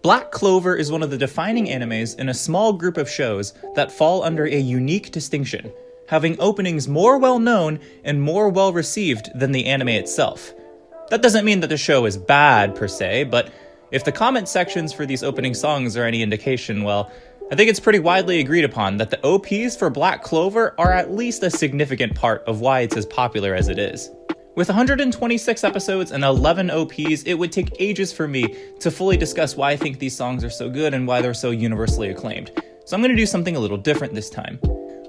Black Clover is one of the defining animes in a small group of shows that fall under a unique distinction, having openings more well-known and more well-received than the anime itself. That doesn't mean that the show is bad per se, but if the comment sections for these opening songs are any indication, well, I think it's pretty widely agreed upon that the OPs for Black Clover are at least a significant part of why it's as popular as it is. With 126 episodes and 11 OPs, it would take ages for me to fully discuss why I think these songs are so good and why they're so universally acclaimed. So I'm going to do something a little different this time.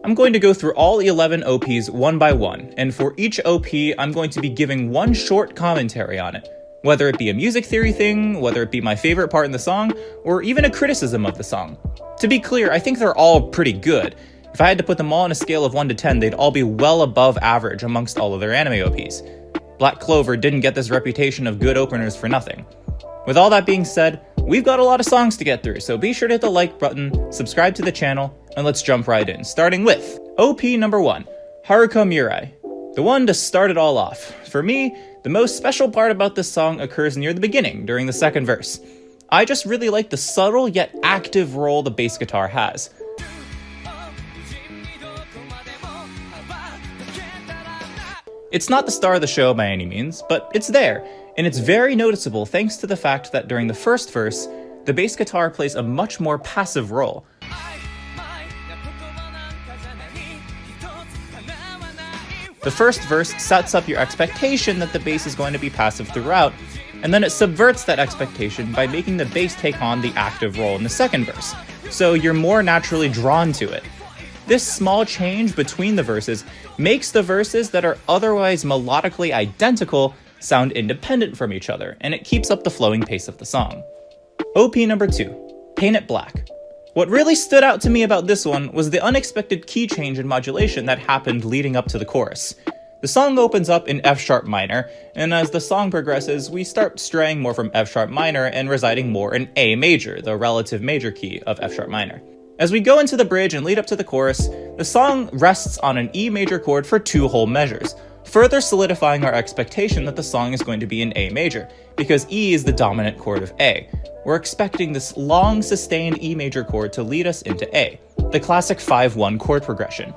I'm going to go through all 11 OPs one by one, and for each OP, I'm going to be giving one short commentary on it. Whether it be a music theory thing, whether it be my favorite part in the song, or even a criticism of the song. To be clear, I think they're all pretty good. If I had to put them all on a scale of 1 to 10, they'd all be well above average amongst all of their anime OPs. Black Clover didn't get this reputation of good openers for nothing. With all that being said, we've got a lot of songs to get through, so be sure to hit the like button, subscribe to the channel, and let's jump right in, starting with OP number 1, Haruka Mirai. The one to start it all off. For me, the most special part about this song occurs near the beginning, during the second verse. I just really like the subtle yet active role the bass guitar has. It's not the star of the show by any means, but it's there, and it's very noticeable thanks to the fact that during the first verse, the bass guitar plays a much more passive role. The first verse sets up your expectation that the bass is going to be passive throughout, and then it subverts that expectation by making the bass take on the active role in the second verse, so you're more naturally drawn to it. This small change between the verses makes the verses that are otherwise melodically identical sound independent from each other, and it keeps up the flowing pace of the song. OP number 2, Paint It Black. What really stood out to me about this one was the unexpected key change in modulation that happened leading up to the chorus. The song opens up in F-sharp minor, and as the song progresses, we start straying more from F-sharp minor and residing more in A major, the relative major key of F-sharp minor. As we go into the bridge and lead up to the chorus, the song rests on an E major chord for 2 whole measures, further solidifying our expectation that the song is going to be in A major, because E is the dominant chord of A. We're expecting this long sustained E major chord to lead us into A, the classic 5-1 chord progression.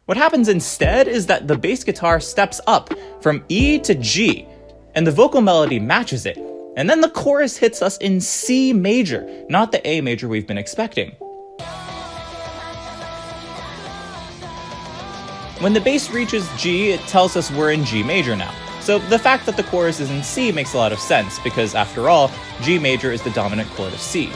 What happens instead is that the bass guitar steps up from E to G, and the vocal melody matches it. And then the chorus hits us in C major, not the A major we've been expecting. When the bass reaches G, it tells us we're in G major now. So the fact that the chorus is in C makes a lot of sense, because after all, G major is the dominant chord of C.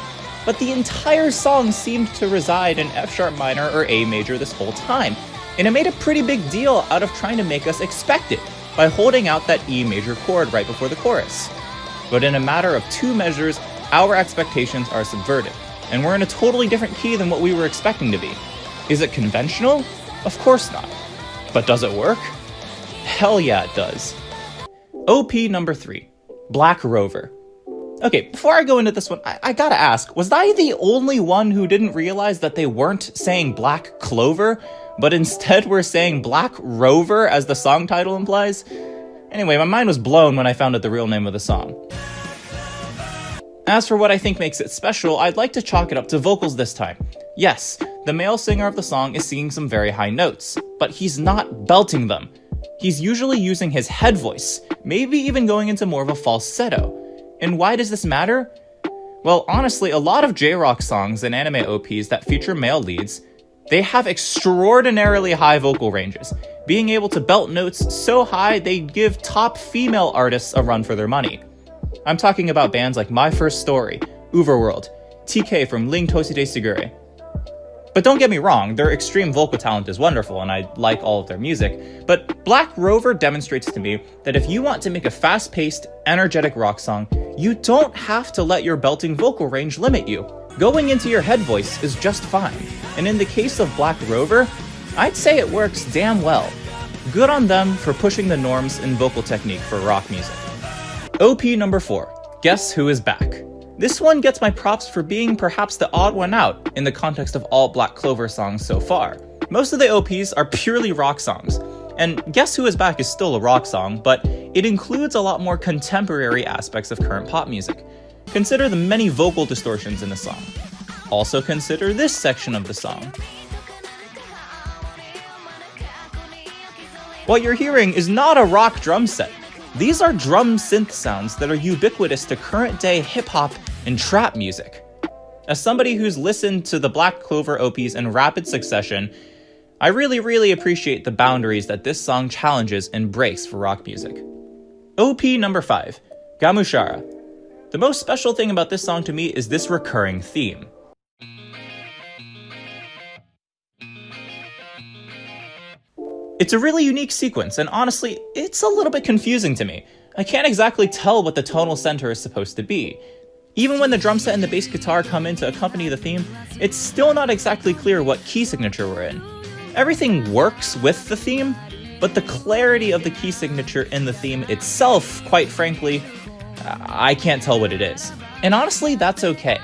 But the entire song seemed to reside in F-sharp minor or A major this whole time, and it made a pretty big deal out of trying to make us expect it, by holding out that E major chord right before the chorus. But in a matter of 2 measures, our expectations are subverted, and we're in a totally different key than what we were expecting to be. Is it conventional? Of course not. But does it work? Hell yeah, it does. OP number 3, Black Rover. Okay, before I go into this one, I gotta ask, was I the only one who didn't realize that they weren't saying Black Clover, but instead were saying Black Rover as the song title implies? Anyway, my mind was blown when I found out the real name of the song. As for what I think makes it special, I'd like to chalk it up to vocals this time. Yes, the male singer of the song is singing some very high notes, but he's not belting them. He's usually using his head voice, maybe even going into more of a falsetto. And why does this matter? Well, honestly, a lot of J-rock songs and anime OPs that feature male leads, they have extraordinarily high vocal ranges, being able to belt notes so high they give top female artists a run for their money. I'm talking about bands like My First Story, Overworld, TK from Ling Toside Sugure. But don't get me wrong, their extreme vocal talent is wonderful and I like all of their music, but Black Rover demonstrates to me that if you want to make a fast-paced, energetic rock song, you don't have to let your belting vocal range limit you. Going into your head voice is just fine, and in the case of Black Rover, I'd say it works damn well. Good on them for pushing the norms in vocal technique for rock music. OP number 4, Guess Who Is Back. This one gets my props for being perhaps the odd one out in the context of all Black Clover songs so far. Most of the OPs are purely rock songs, And Guess Who Is Back is still a rock song, but it includes a lot more contemporary aspects of current pop music. Consider the many vocal distortions in the song. Also consider this section of the song. What you're hearing is not a rock drum set. These are drum synth sounds that are ubiquitous to current-day hip-hop and trap music. As somebody who's listened to the Black Clover OPs in rapid succession, I really appreciate the boundaries that this song challenges and breaks for rock music. OP number 5, Gamushara. The most special thing about this song to me is this recurring theme. It's a really unique sequence, and honestly, it's a little bit confusing to me. I can't exactly tell what the tonal center is supposed to be. Even when the drum set and the bass guitar come in to accompany the theme, it's still not exactly clear what key signature we're in. Everything works with the theme, but the clarity of the key signature in the theme itself, quite frankly, I can't tell what it is. And honestly, that's okay.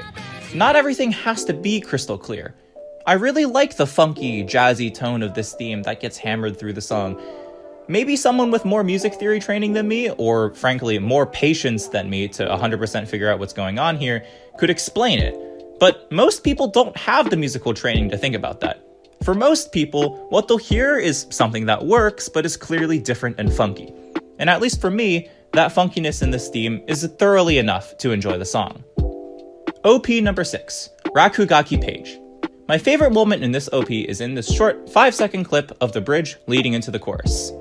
Not everything has to be crystal clear. I really like the funky, jazzy tone of this theme that gets hammered through the song. Maybe someone with more music theory training than me, or frankly, more patience than me to 100% figure out what's going on here, could explain it. But most people don't have the musical training to think about that. For most people, what they'll hear is something that works, but is clearly different and funky. And at least for me, that funkiness in this theme is thoroughly enough to enjoy the song. OP number 6, Rakugaki Page. My favorite moment in this OP is in this short 5-second clip of the bridge leading into the chorus.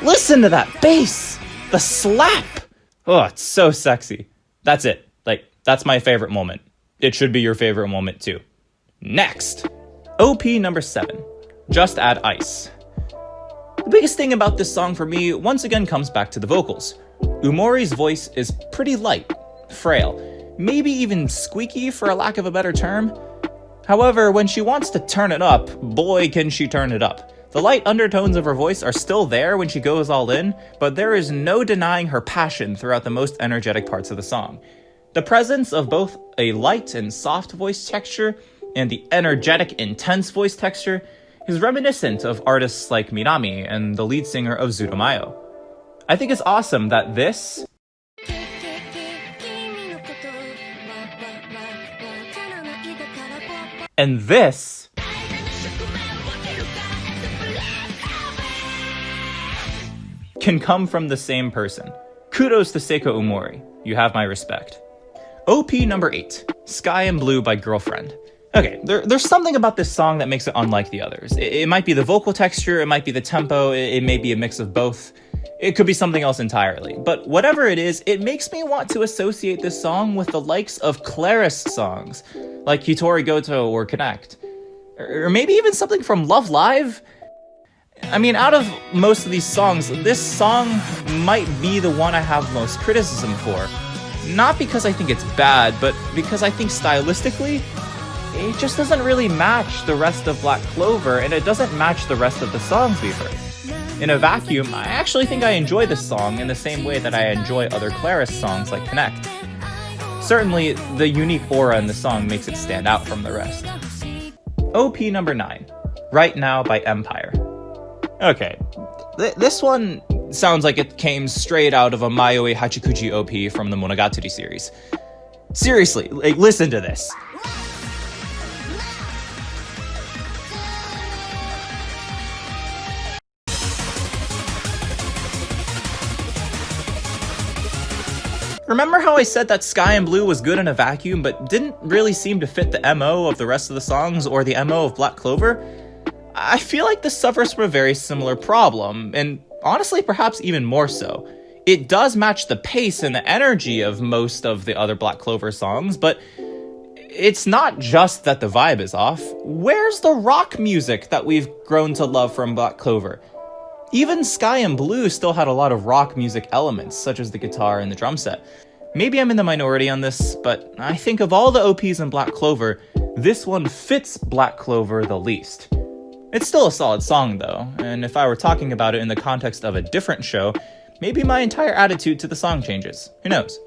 Listen to that bass! The slap! Oh, it's so sexy. That's it. That's my favorite moment. It should be your favorite moment too. Next! OP number 7, JUSTadICE. The biggest thing about this song for me once again comes back to the vocals. Oomori's voice is pretty light, frail, maybe even squeaky for a lack of a better term. However, when she wants to turn it up, boy can she turn it up. The light undertones of her voice are still there when she goes all in, but there is no denying her passion throughout the most energetic parts of the song. The presence of both a light and soft voice texture and the energetic, intense voice texture is reminiscent of artists like Minami and the lead singer of Zudomayo. I think it's awesome that this and this can come from the same person. Kudos to Seiko Oomori. You have my respect. OP number 8, Sky and Blue by Girlfriend. Okay, there's something about this song that makes it unlike the others. It might be the vocal texture, it might be the tempo, it may be a mix of both. It could be something else entirely. But whatever it is, it makes me want to associate this song with the likes of Claris songs, like Hitori Goto or Connect. Or maybe even something from Love Live? I mean, out of most of these songs, this song might be the one I have most criticism for. Not because I think it's bad, but because I think stylistically, it just doesn't really match the rest of Black Clover, and it doesn't match the rest of the songs we've heard. In a vacuum, I actually think I enjoy this song in the same way that I enjoy other Claris songs like Connect. Certainly, the unique aura in the song makes it stand out from the rest. OP number 9, Right Now by Empire. Okay, this one sounds like it came straight out of a Mayoi Hachikuji OP from the Monogatari series. Seriously, listen to this. Remember how I said that Sky and Blue was good in a vacuum, but didn't really seem to fit the MO of the rest of the songs or the MO of Black Clover? I feel like this suffers from a very similar problem, and honestly perhaps even more so. It does match the pace and the energy of most of the other Black Clover songs, but it's not just that the vibe is off. Where's the rock music that we've grown to love from Black Clover? Even Sky and Blue still had a lot of rock music elements, such as the guitar and the drum set. Maybe I'm in the minority on this, but I think of all the OPs in Black Clover, this one fits Black Clover the least. It's still a solid song though, and if I were talking about it in the context of a different show, maybe my entire attitude to the song changes. Who knows?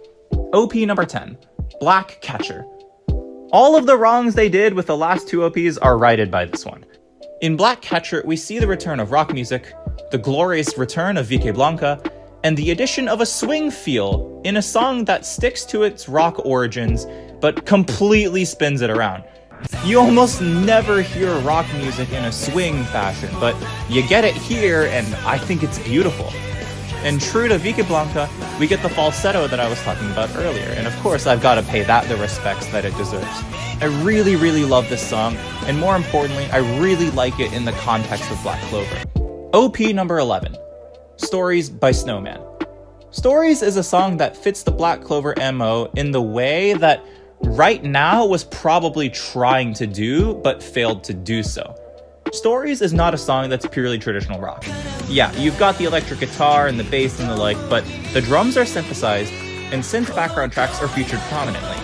OP number 10, Black Catcher. All of the wrongs they did with the last two OPs are righted by this one. In Black Catcher, we see the return of rock music, the glorious return of vickeblanka, and the addition of a swing feel in a song that sticks to its rock origins, but completely spins it around. You almost never hear rock music in a swing fashion, but you get it here, and I think it's beautiful. And true to vickeblanka, we get the falsetto that I was talking about earlier, and of course I've got to pay that the respects that it deserves. I really, really love this song, and more importantly, I really like it in the context of Black Clover. OP number 11, Stories by Snowman. Stories is a song that fits the Black Clover MO in the way that Right Now was probably trying to do, but failed to do so. Stories is not a song that's purely traditional rock. Yeah, you've got the electric guitar and the bass and the like, but the drums are synthesized, and synth background tracks are featured prominently.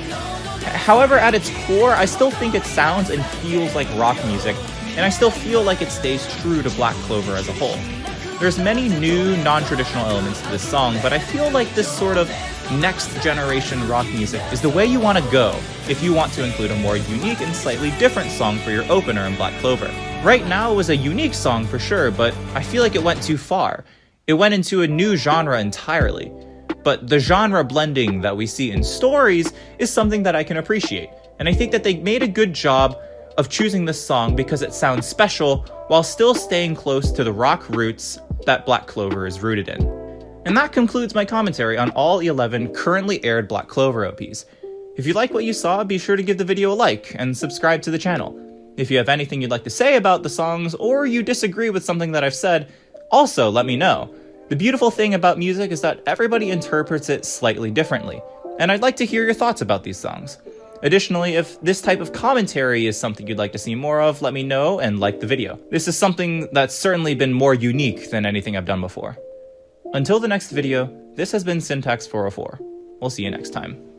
However, at its core, I still think it sounds and feels like rock music, and I still feel like it stays true to Black Clover as a whole. There's many new, non-traditional elements to this song, but I feel like this sort of next-generation rock music is the way you want to go if you want to include a more unique and slightly different song for your opener in Black Clover. Right Now was a unique song for sure, but I feel like it went too far. It went into a new genre entirely. But the genre blending that we see in Stories is something that I can appreciate, and I think that they made a good job of choosing this song because it sounds special while still staying close to the rock roots that Black Clover is rooted in. And that concludes my commentary on all 11 currently aired Black Clover OPs. If you like what you saw, be sure to give the video a like and subscribe to the channel. If you have anything you'd like to say about the songs, or you disagree with something that I've said, also let me know. The beautiful thing about music is that everybody interprets it slightly differently, and I'd like to hear your thoughts about these songs. Additionally, if this type of commentary is something you'd like to see more of, let me know and like the video. This is something that's certainly been more unique than anything I've done before. Until the next video, this has been Syntax 404. We'll see you next time.